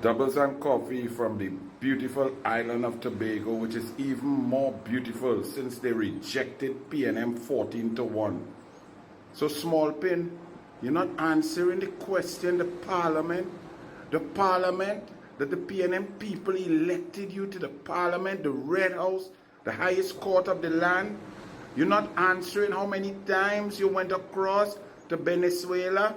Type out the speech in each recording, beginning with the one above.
Doubles and coffee from the beautiful island of Tobago, which is even more beautiful since they rejected PNM 14-1. So small pin, you're not answering the question. The parliament that the PNM people elected you to the parliament, the Red House, the highest court of the land. You're not answering how many times you went across to Venezuela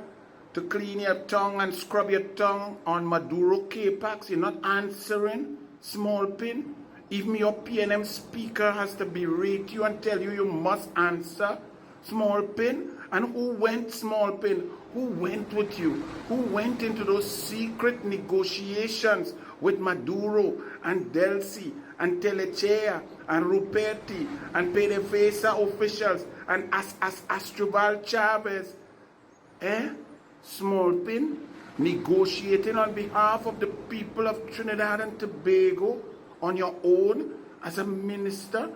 to clean your tongue and scrub your tongue on Maduro K-Pax. You're not answering, small pin. Even your PNM speaker has to berate you and tell you you must answer, small pin. And who went, small pin? Who went with you? Who went into those secret negotiations with Maduro and Delcy and Telechea and Ruperti and PDVSA officials and Astrobal Chavez? Small pin, negotiating on behalf of the people of Trinidad and Tobago on your own as a minister.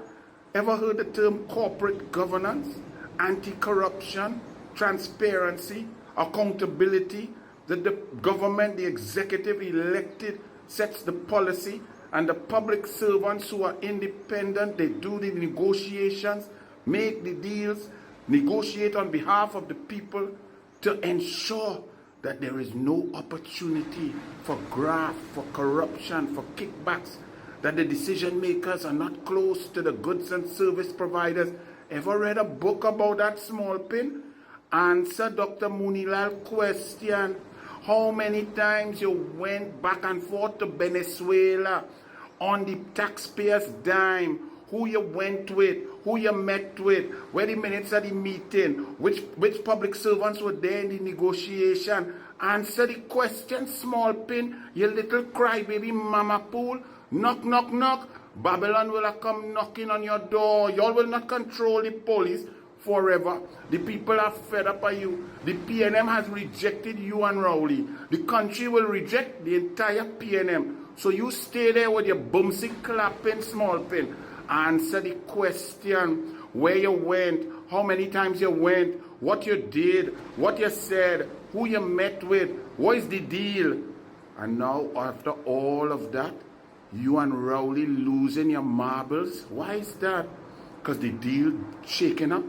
Ever heard the term corporate governance, anti-corruption, transparency, accountability? That the government, the executive elected, sets the policy, and the public servants who are independent, they do the negotiations, make the deals, negotiate on behalf of the people, to ensure that there is no opportunity for graft, for corruption, for kickbacks, that the decision makers are not close to the goods and service providers. Ever read a book about that, small pin? Answer Dr. Munilal question. How many times you went back and forth to Venezuela on the taxpayers' dime? Who you went with, who you met with, where the minutes of the meeting, which public servants were there in the negotiation. Answer the question, small pin, you little crybaby mama pool. Knock, knock, knock. Babylon will come knocking on your door. Y'all will not control the police forever. The people are fed up of you. The PNM has rejected you and Rowley. The country will reject the entire PNM. So you stay there with your bumsy clapping, small pin. Answer the question, where you went, how many times you went, what you did, what you said, who you met with, what is the deal? And now, after all of that, you and Rowley losing your marbles. Why is that? Because the deal shaking up,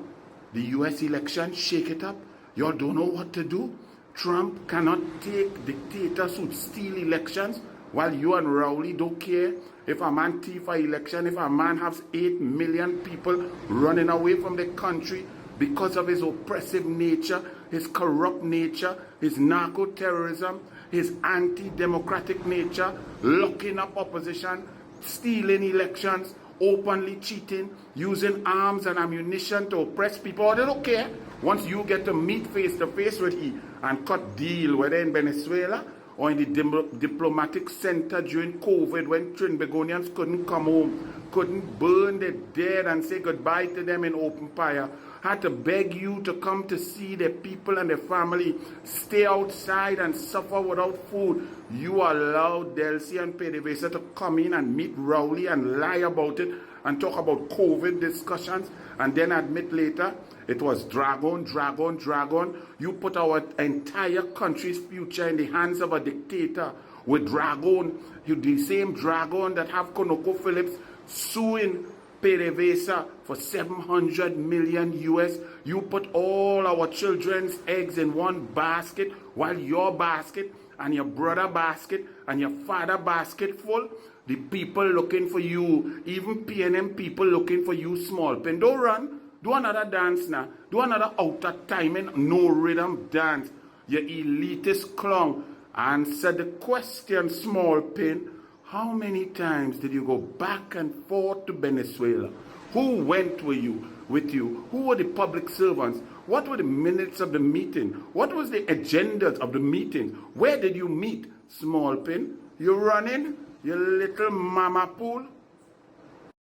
the US election shake it up. Y'all don't know what to do. Trump cannot take dictators who steal elections, while you and Rowley don't care. If a man thief an election, if a man has 8 million people running away from the country because of his oppressive nature, his corrupt nature, his narco-terrorism, his anti-democratic nature, locking up opposition, stealing elections, openly cheating, using arms and ammunition to oppress people, they don't care. Once you get to meet face-to-face with him and cut deal, whether in Venezuela or in the diplomatic center during COVID, when Trinbagonians couldn't come home, couldn't burn the dead and say goodbye to them in open fire, had to beg you to come to see their people and their family, stay outside and suffer without food. You allowed Delcy and PDVSA to come in and meet Rowley and lie about it and talk about COVID discussions, and then admit later it was dragon. You put our entire country's future in the hands of a dictator with dragon. You the same dragon that have ConocoPhillips suing PDVSA for 700 million US. You put all our children's eggs in one basket, while your basket and your brother basket and your father basket full. The people looking for you, even PNM people looking for you, small pen. Don't run. Do another dance now. Do another outer timing, no rhythm dance. You elitist clown. Answer the question, small pin. How many times did you go back and forth to Venezuela? Who went with you? Who were the public servants? What were the minutes of the meeting? What was the agendas of the meeting? Where did you meet, small pin? You running? You little mama pool?